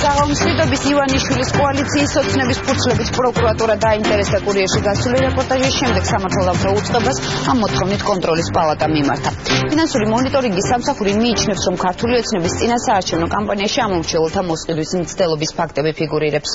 საღამოსიტობის ივანიშვილის კოალიციის ოცნების ფურცლებით პროკურატურა დაინტერესდა კურიერში გასული რეპორტაჟის შემდეგ სამართალდამცავ უწყებას ამ მოთხოვნით კონტროლის პალატა მიმართა. ფინანსური მონიტორინგის სამსახური მიიჩნევს, რომ ქართული ოცნების წინასაარჩევნო კამპანიაში ამომრჩეველთა მოსყიდვის მცდელობის ფაქტები ფიგურირებს.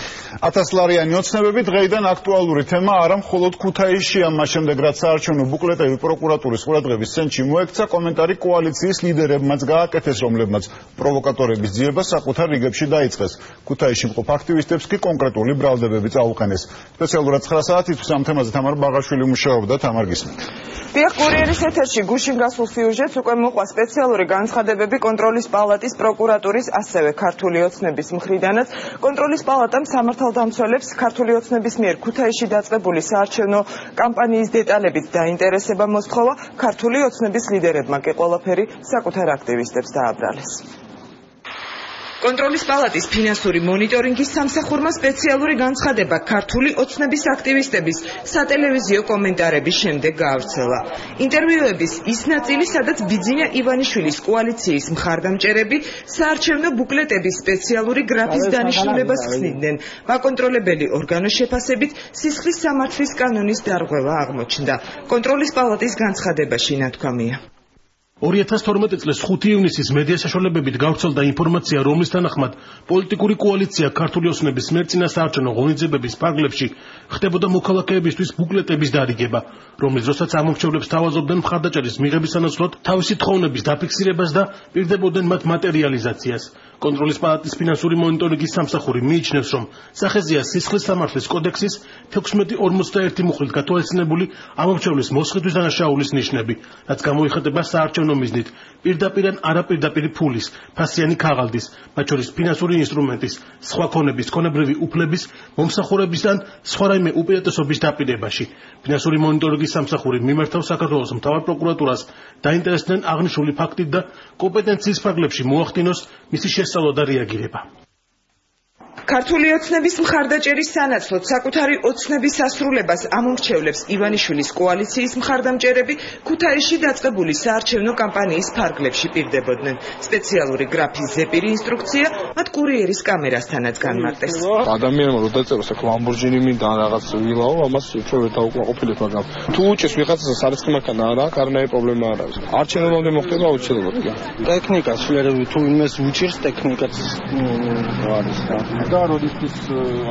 1000 ლარიანი ოცნებები დღეიდან აქტუალური თემა არა მხოლოდ ქუთაისშია, მას შემდეგ რაც საარჩევნო ბუკლეტები პროკურატურის ყურადღების ცენტრში მოექცა, კომენტარი კოალიციის ლიდერებმაც გააკეთეს, რომლებმაც პროვოკატორების ძიება საკუთარ რიგებში დაიწყეს. ქუთაისში მყოფ აქტივისტებს კი კონკრეტული ბრალდებები წაუყენეს. სპეციალურად 9 საათისთვის ამ თემაზე თამარ ბაღაშვილი მუშაობდა. თამარ გისმენთ. დიახ, კურიერის ეთერში გუშინ გასულ სიუჟეტს უკვე მოყვა სპეციალური განცხადებები კონტროლის პალატის პროკურატურის, ასევე ქართული ოცნების მხრიდანაც. კონტროლის პალატამ სამართალდამცველებს ქართული ოცნების მიერ ქუთაისში დაწყებული საარჩევნო კამპანიის დეტალებით დაინტერესება მოსთხოვა. ქართული ოცნების ლიდერებმა კი ყველაფერი საკუთარ აქტივისტებს დააბრალეს. კონტროლის პალატის ფინანსური მონიტორინგის სამსახურმა სპეციალური განცხადება ქართული ოცნების აქტივისტების სატელევიზიო კომენტარების შემდეგ გაავრცელა. ინტერვიუების ის ნაწილი, სადაც ბიძინა ივანიშვილის კოალიციის მხარდამჭერები საარჩევნო ბუკლეტების სპეციალური გრაფის დანიშნულებას ხსნიდნენ. მაკონტროლებელი ორგანოს შეფასებით სისხლის სამართლის კანონის დარღვევა აღმოჩნდა. კონტროლის პალატის განცხადებაში ნათქვამია. 2012 წლის 5 ივნისის მედია საშუალებებით გავრცელდა ინფორმაცია, რომლის თანახმად პოლიტიკური კოალიცია ქართული ოცნების მიერ წინასაარჩევნო ღონისძიებების ფარგლებში ხდებოდა მოქალაქეებისთვის ბუკლეტების დარიგება, რომლის დროსაც ამომრჩევლებს თავაზობდნენ მხარდაჭერის მიღების სანაცვლოდ თავისი თხოვნების დაფიქსირებას და პირდებოდნენ მათ მატერიალიზაციას. კონტროლის პალატის ფინანსური მონიტორინგის სამსახური მიიჩნევს, რომ სახეზეა სისხლის სამართლის კოდექსის 1641 მუხლით გათვალისწინებული ამომრჩევლის მოსყიდვის დანაშაულის ნიშნები, რაც გამოიხატება საარჩევნო მიზნით პირდაპირ ან არაპირდაპირ ფულის, ფასიანი ქაღალდის, მათ შორის ფინანსური ინსტრუმენტის, სხვა ქონების, ქონებრივი უფლების, მომსახურებისგან სხვა რაიმე უპირატესობის დაპირებაში. ფინანსური მონიტორინგის სამსახური მიმართავს საქართველოს მთავარ პროკურატურას დაინტერესდნენ აღნიშნული ფაქტით და კომპეტენციის ფარგლებში მოახდინოს მისი შესწავლა და რეაგირება. ქართული ოცნების მხარდაჭერის სანაცვლოდ საკუთარი ოცნების სასრულებას ამომრჩევლებს ივანიშვილის კოალიციის მხარდამჭერები ქუთაისში დაწყებული საარჩევნო კამპანიის ფარგლებში პირდებოდნენ. სპეციალური გრაფის ზეპირი ინსტრუქცია მათ კურიერის კამერასთანაც განმარტეს. ადამიანმა რო დაწეროს აქ ლამბორჯინი მინდა რაღაც ვილაო, ამას ჩვენ დავუკმაყოფილებ, მაგრამ თუ უჭეს ვიღაცას სარისკი მანქანა არა, არანაირი პრობლემა არ არის. არჩევნებამდე მოხდება აუცილებლად. ტექნიკა, სულერები თუ იმეს უჭირს ტექნიკაც არის. და როდისთვის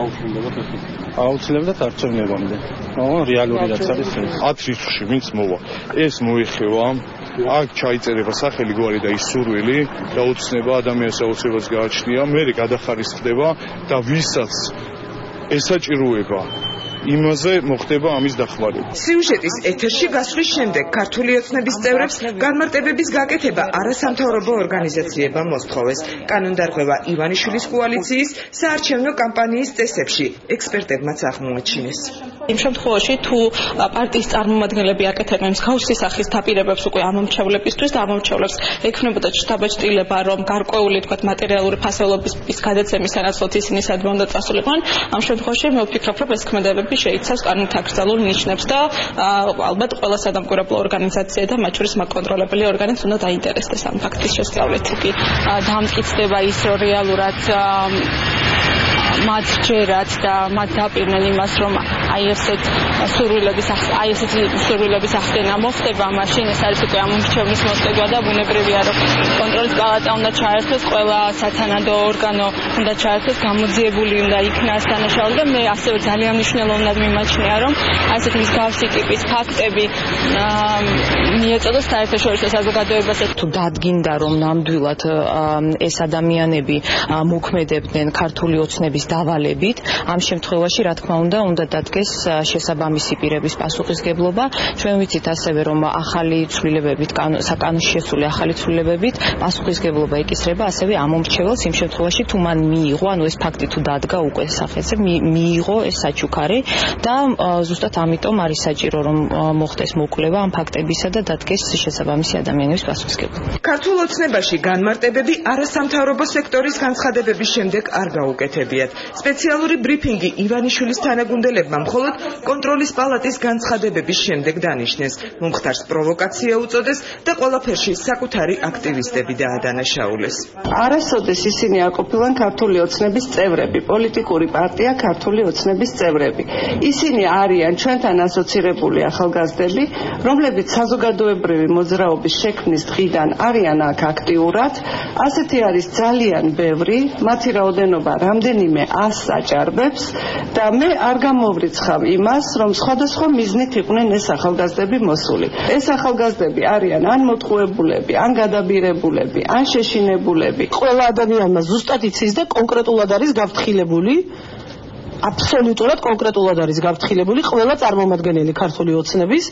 აუცილებლად ეს? აუცილებლად არჩევნებამდე. რეალური რაც არის ეს. 10 რიცხვში ვინც მოვა, ეს მოიხევა, აქ ჩაიწერება სახელი, გვარი და ის სურვილი, დაუცნება ადამიანს აუცილებლად გააჩნია, მერე გადახარისხდება და ვისაც ესაჭიროება იმაზე მოხდება ამის დახმარება. სიუჟეტის ეთერში გასვლის შემდეგ ქართული ოცნების წევრებს განმარტებების გაკეთება არასამთავრობო ორგანიზაციებმა მოსთხოვეს. კანონდარღვევა ივანიშვილის კოალიციის საარჩევნო კამპანიის წესებში ექსპერტებმაც აღმოაჩინეს. იმ შემთხვევაში თუ პარტიის წარმომადგენლები აკეთებენ მსგავსი სახის დაპირებებს უკვე ამომრჩევლებისთვის და ამომრჩევლებს ექნებოდა შთაბეჭდილება, რომ გარკვეული თქვათ მატერიალური ფასეულობის გადაცემის სანაცვლოდ ისინი სადმე უნდა წასულიყვნენ, ამ შემთხვევაში მე ვფიქრობ, რომ ეს ქმედებები შეიცავს კანონით აკრძალულ ნიშნებს და ალბათ ყველა სადამკვირვებლო ორგანიზაცია და მათ შორის მაკონტროლებელი ორგანოც უნდა დაინტერესდეს ამ ფაქტის შესწავლით. კი დამტკიცდება ის, რომ რეალურად მათ ჯერათ და მათ დაპირდნენ იმას, რომ აი ესეთ სურვილების ახდენა მოხდება, მაშინ ეს არის უკვე ამომრჩევლის მოსყიდვა და ბუნებრივია, რომ კონტროლის პალატა უნდა ჩაერთოს, ყველა სათანადო ორგანო უნდა ჩაერთოს, გამოძიებული უნდა იქნას დანაშაული და მე ასევე ძალიან მნიშვნელოვნად მიმაჩნია, რომ ასეთ მსგავსი ტიპის ფაქტები მიეწოდოს საერთაშორისო საზოგადოებას. თუ დადგინდა, რომ ნამდვილად ეს ადამიანები მოქმედებდნენ ქართული ოცნების დავალებით, ამ შემთხვევაში რა თქმა უნდა დადგეს შესაბამისი პირების პასუხისგებლობა. ჩვენ ვიცით ასევე, რომ ახალი ცვლილებებით, საკანონში შესული ახალი ცვლილებებით პასუხისგებლობა ეკისრება ასევე ამომრჩეველს იმ შემთხვევაში, თუ მან მიიღო, ანუ ეს ფაქტი თუ დადგა უკვე სახეზე, მიიღო ეს საჩუქარი და ზუსტად ამიტომ არის საჭირო, რომ მოხდეს მოკვლევა ამ ფაქტებისა და დადგეს შესაბამისი ადამიანების პასუხისგებლობა. ქართულ ოცნებაში განმარტებები არასამთავრობო სექტორის განცხადებების შემდეგ არ გაუკეთებიათ. სპეციალური ბრიფინგი ივანიშვილის თანაგუნდელებმა მხოლოდ კონტროლის პალატის განცხადებების შემდეგ დანიშნეს. მომხდარს პროვოკაცია უწოდეს და ყველაფერში საკუთარი აქტივისტები დაადანაშაულეს. არასოდეს ისინი არ ყოფილან ქართული ოცნების წევრები, პოლიტიკური პარტია ქართული ოცნების წევრები. ისინი არიან ჩვენთან ასოცირებული ახალგაზრდები, რომლებიც საზოგადოებრივი მოძრაობის შექმნის დღიდან არიან აქ აქტიურად. ასეთი არის ძალიან ბევრი, მათი რაოდენობა რამდენიმე 100-ს აჭარბებს და მე არ გამოვრიცხავ იმას, რომ სხვადასხვა მიზნით იყვნენ ეს ახალგაზრდები მოსული. ეს ახალგაზრდები არიან ან მოტყუებულები, ან გადაბირებულები, ან შეშინებულები. ყველა ადამიანმა ზუსტად იცის და კონკრეტულად არის გაფრთხილებული, აბსოლუტურად კონკრეტულად არის გაფრთხილებული ყველა წარმომადგენელი ქართული ოცნების,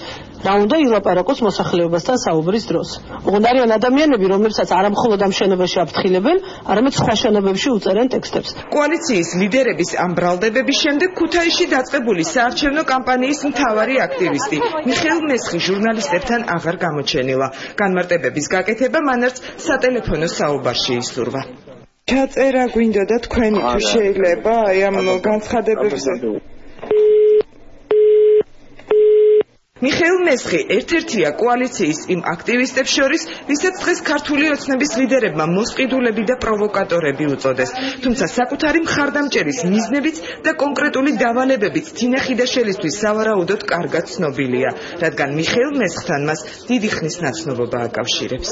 რა უნდა ილაპარაკოს მოსახლეობასთან საუბრის დროს. ოღონდ არიან ადამიანები, რომლებსაც არა მხოლოდ ამ შენობაში აფრთხილებენ, არამედ სხვა შენობებში უწერენ ტექსტებს. კოალიციის ლიდერების ამ ბრალდებების შემდეგ ქუთაისში დაწყებული საარჩევნო კამპანიის მთავარი აქტივისტი მიხეილ მესხი ჟურნალისტებთან აღარ გამოჩენილა. განმარტებების გაკეთება მანაც სატელეფონო საუბარში ისურვა. ჩაწერა გვინდა და თქვენი თუ შეიძლება აი ამ განცხადებებზე. მიხეილ მესხი ერთ-ერთია კოალიციის იმ აქტივისტებს შორის, ვისაც დღეს ქართული ოცნების ლიდერებმა მოსყიდულები და პროვოკატორები უწოდეს. თუმცა საკუთარი მხარდამჭერის მიზნებიც და კონკრეტული დავალებებით თინა ხიდაშელისთვის სავარაუდოდ კარგად ცნობილია, რადგან მიხეილ მესხთან მას დიდი ხნის ნაცნობობა აკავშირებს.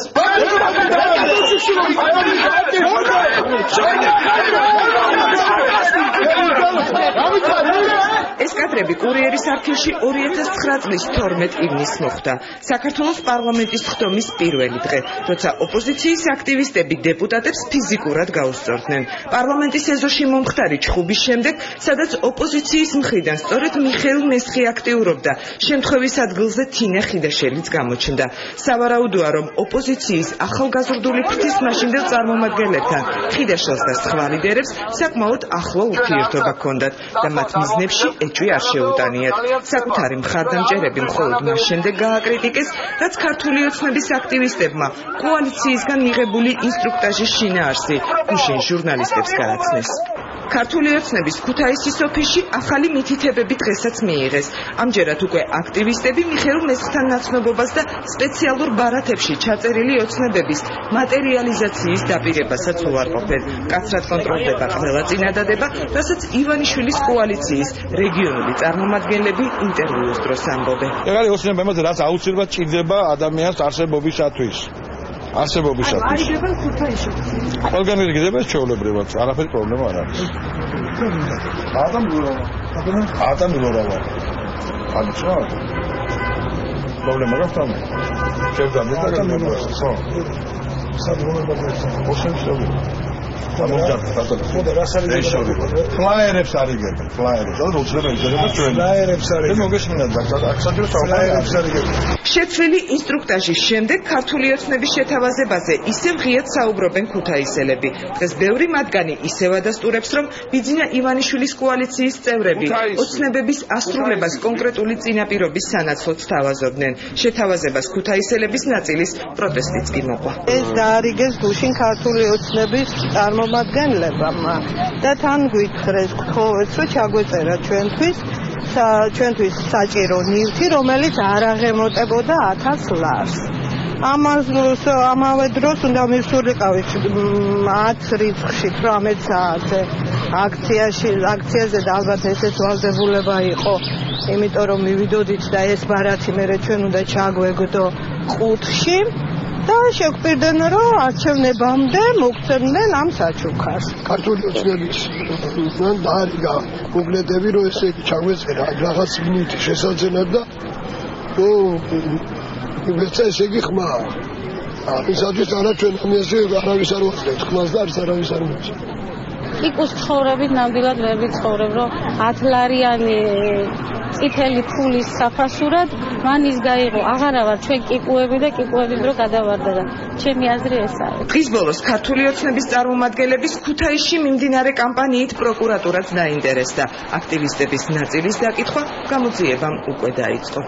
ეს კადრები კურიერის არქივში 2009 წლის 12 ივნისს მოხდა. საქართველოს პარლამენტის ხდომის პირველი დღე, როცა ოპოზიციის აქტივისტები დეპუტატებს ფიზიკურად გაუსწორდნენ. პარლამენტის ეზოში მომხდარი ჩხუბის შემდეგ, სადაც ოპოზიციის მხრიდან სწორედ მიხეილ მესხი აქტიურობდა, შემთხვევის ადგილზე თინა ხიდაშელიც გამოჩნდა. სავარაუდოა, რომ ოპოზიციის ახალგაზრდული ფრთის მაშინდელ წარმომადგენლებთან, ხიდაშელს და სხვა ლიდერებს საკმაოდ ახლო ურთიერთობა ჰქონდათ და მათ მიზნებში ეჭვი არ შეუტანიათ. საკუთარი მხარდამჭერები მხოლოდ მას შემდეგ გააკრიტიკეს, რაც ქართული ოცნების აქტივისტებმა კოალიციისგან მიღებული ინსტრუქტაჟის შინაარსი გუშინ ჟურნალისტებს გააცნეს. ქართული ოცნების ქუთაისის ოფისში ახალი მითითებები დღესაც მიიღეს. ამჯერად უკვე აქტივისტები მიხეილ მესხთან ნაცნობობას და სპეციალურ ბარათებში ჩაწერილი ოცნებების მატერიალიზაციის დაპირებასაც უარყოფენ. კაცრად კონტროლდება ყველა წინადადება, რასაც ივანიშვილის კოალიციის რეგიონული წარმომადგენლები ინტერვიუს დროს ამბობენ. ეგარი ოცნებებმა რაც აუცილებლად ჭირდება ადამიანს არსებობისათვის. არსებობისათვის. ყველგან იგდება ჩვეულებრივად, არაფერი პრობლემა არ არის. ადამიანურობა. აჩა. პრობლემა გაქვს ამ. შევდამდე და ადამიანურობა. ხო. სადღაც ფლაიერებს არიგებენ, ფლაიერებს, და უცნებენ იწერება ჩვენ. ფლაიერებს არიგებენ. მოგესმინათ და აქცენტი ფლაიერებს არიგებენ. შეცვლილი ინსტრუქტაჟის შემდეგ ქართული ოცნების შეთავაზებაზე ისევ ღიად საუბრობენ ქუთაისელები. დღეს ბევრი მათგანი ისევ ადასტურებს, რომ ბიძინა ივანიშვილის კოალიციის წევრები ოცნებების ასრულებას კონკრეტული წინაპირობის სანაცვლოდ სთავაზობდნენ. შეთავაზებას ქუთაისელების ნაწილის პროტესტიც კი მოყვა. ეს დაარიგეს გუშინ ქართული ოცნების წარმომადგენლებამ და თან გვითხრეს გთხოვეთ, რომ ჩაგვეწერა ჩვენთვის საჭირო ნივთი, რომელიც არ აღემატებოდა 1000 ლარს. ამავე დროს უნდა მივსულიყავით 10 რიცხვში 18 საათზე აქციაზე და ალბათ ესეც ვალდებულება იყო, იმიტომ რომ მივიდოდით და ეს ბარათი მერე ჩვენ უნდა ჩაგვეგდო ყუთში და შეგვპირდნენ, რომ არჩევნებამდე მოგცემდნენ ამ საჩუქარს. ქართული ოცნების მან დაარიგა მოგლედები, რომ ესე ჩაგვეწერა რაღაც მინუტი შესაძენად და ესე იგი ხმა. ისათვის არა ჩვენ ამაზე არავის არ ვახდენთ ხმას და არავის არ მოწევს. იკუს ცხოვრებით ნამდვილად ვერ ვიცხოვრებ, რომ 10 ლარიანი წითელი ფულის საფასურად მან ის გაიღო. აღარა ვარ ჩვენ კიკუები და კიკუების დრო გადავარდა და ჩემი აზრი ეს არის. დღის ბოლოს ქართული ოცნების წარმომადგენლების ქუთაისში მიმდინარე კამპანიით პროკურატურაც დაინტერესდა. აქტივისტების ნაწილის დაკითხვა გამოძიებამ უკვე დაიწყო.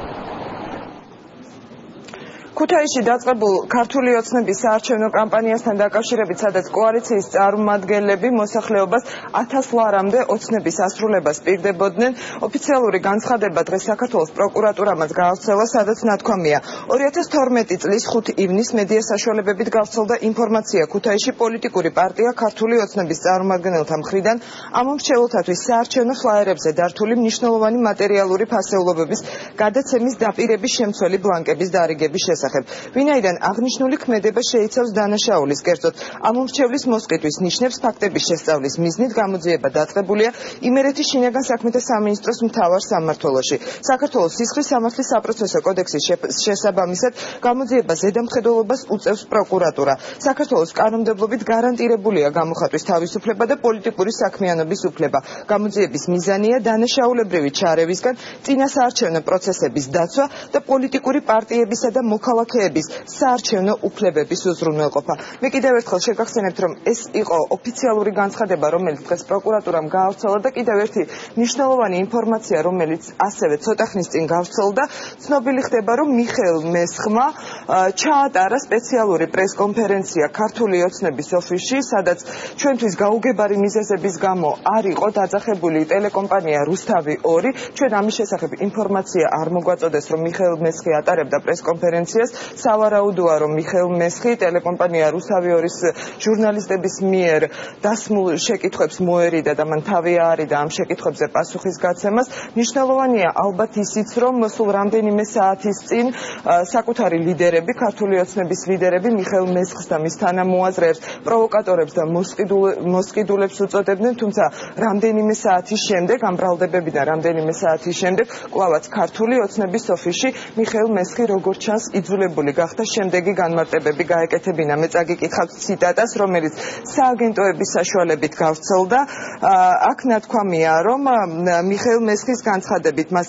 ქუთაისში დაწყებულ ქართული ოცნების საარჩევნო კამპანიასთან დაკავშირებით, სადაც კოალიციის წარმომადგენლები მოსახლეობას 1000 ლარამდე ოცნების ასრულებას პირდებოდნენ, ოფიციალური განცხადება დღეს საქართველოს პროკურატურამაც გაავრცელა, სადაც ნათქვამია 2012 წლის 5 ივნისს მედია საშუალებებით გავრცელდა ინფორმაცია ქუთაისში პოლიტიკური პარტია ქართული ოცნების წარმომადგენელთა მხრიდან ამ მომრჩეველთათვის საარჩევნო ფლაიერებზე დართული მნიშვნელოვანი მატერიალური ფასეულობების გადაცემის დაპირების შემცველი ბლანკების დარიგების შესახებ. ვინაიდან აღნიშნული ქმედება შეიცავს დანაშაულის, კერძოდ ამ მომრჩევლის მოსყიდვის ნიშნებს ფაქტების შესწავლის მიზნით გამოძიება დაწყებულია იმერეთის შინაგან საქმეთა სამინისტროს მთავარ სამმართველოში. საქართველოს სისხლის სამართლის საპროცესო კოდექსის შესაბამისად გამოძიება ზედამხედველობას უწევს პროკურატურა. საქართველოს კანონმდებლობით გარანტირებულია გამოხატვის თავისუფლება და პოლიტიკური საქმიანობის უფლება. გამოძიების მიზანია დანაშაულებრივი ჩარევისგან წინასაარჩევნო პროცესების დაცვა და პოლიტიკური პარტიებისა და მოქალაქეების საარჩევნო უფლებების უზრუნველყოფა. მე კიდევ ერთხელ შეგახსენებთ, რომ ეს იყო ოფიციალური განცხადება, რომელიც დღეს პროკურატურამ გაავრცელა და კიდევ ერთი მნიშვნელოვანი ინფორმაცია, რომელიც ასევე ცოტა ხნის წინ გავრცელდა, ცნობილი ხდება, რომ მიხეილ მესხმა ჩაატარა სპეციალური პრესკონფერენცია ქართული ოცნების ოფისში, სადაც ჩვენთვის გაუგებარი მიზეზების გამო არ იყო დაძახებული ტელეკომპანია რუსთავი 2. ჩვენ ამის შესახებ ინფორმაცია არ მოგვაწოდეს, რომ მიხეილ მესხი ატარებდა პრესკონფერენციას. სავარაუდოა, რომ მიხეილ მესხი ტელეკომპანია რუსთავი 2-ის ჟურნალისტების მიერ დასმულ შეკითხვებს მოერიდა და მან თავი აარიდა ამ შეკითხვებზე პასუხის გაცემას. მნიშვნელოვანია ალბათ ისიც, რომ სულ რამდენიმე საათის წინ საკუთარი ლიდერები, ქართული ოცნების ლიდერები მიხეილ მესხს და მის თანამოაზრეებს პროვოკატორებს და მოსყიდულებს უწოდებდნენ, თუმცა რამდენიმე საათის შემდეგ, ამ ბრალდებებიდან რამდენიმე საათის შემდეგ, კვლავაც ქართული ოცნების ოფისში მიხეილ მესხი როგორც ჩანს იძულებული გახდა შემდეგი განმარტებები გაეკეთებინა. მე წაგიკითხავთ ციტატას, რომელიც სააგენტოების საშუალებით გავრცელდა. აქ ნათქვამია, რომ მიხეილ მესხის განცხადებით მას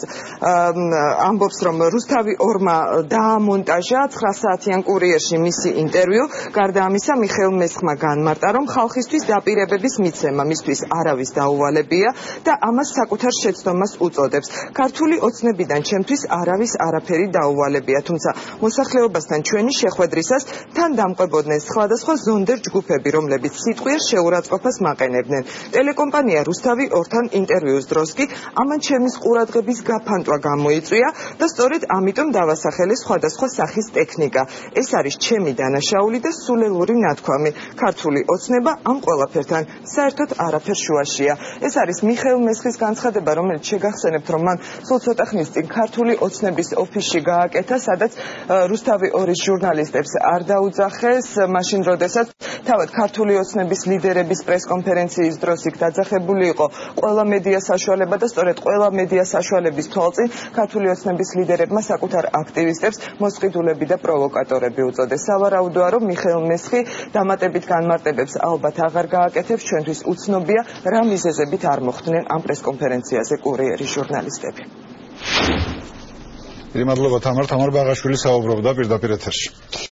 ამბობს, რომ რუსთავი 2-მა დაამონტაჟა 9 საათიან კურიერში მისი ინტერვიუ. გარდა ამისა, მიხეილ მესხმა განმარტა, რომ ხალხისთვის დაპირებების მიცემა მისთვის არავის დაუვალებია და ამას საკუთარ შეცდომას უწოდებს. ქართული ოცნებიდან ჩემთვის არავის არაფერი დაუვალებია, თუმცა მოსახლეობასთან ჩვენი შეხვედრისას თან დამყვებოდნენ სხვადასხვა ზონდერ ჯგუფები, რომლებიც სიტყვიერ შეურაცხყოფას მაყენებდნენ. ტელეკომპანია რუსთავი 2-თან ინტერვიუს დროს კი ამან ჩემის ყურადღების გაფანტვა გამოიწვია და სწორედ ამიტომ დავასახელე სხვადასხვა სახის ტექნიკა. ეს არის ჩემი დანაშაული და სულელური ნათქვამი. ქართული ოცნება ამ ყველაფერთან საერთოდ არაფერ შუაშია. ეს არის მიხეილ მესხის განცხადება, რომელიც შეგახსენებთ, რომ მან სულ ცოტა ხნის წინ ქართული ოცნების ოფისში გააკეთა, სადაც რუსთავი 2-ის ჟურნალისტებს არ დაუძახეს, მაშინ როდესაც თავად ქართული ოცნების ლიდერების პრესკონფერენციის დროს იქ დაძახებული იყო ყველა მედია საშუალება და სწორედ ყველა მედია საშუალების თვალწინ ქართული ოცნების ლიდერებმა საკუთარ აქტივისტებს მოსყიდულები და პროვოკატორები უწოდეს. სავარაუდოა, რომ მიხეილ მესხი დამატებით განმარტებებს ალბათ აღარ გააკეთებს, ჩვენთვის უცნობია რა მიზეზებით არ მოხვდნენ ამ პრესკონფერენციაზე კურიერის ჟურნალისტები. მადლობა თამარ ბაღაშვილი საუბრობდა პირდაპირ ეთერში.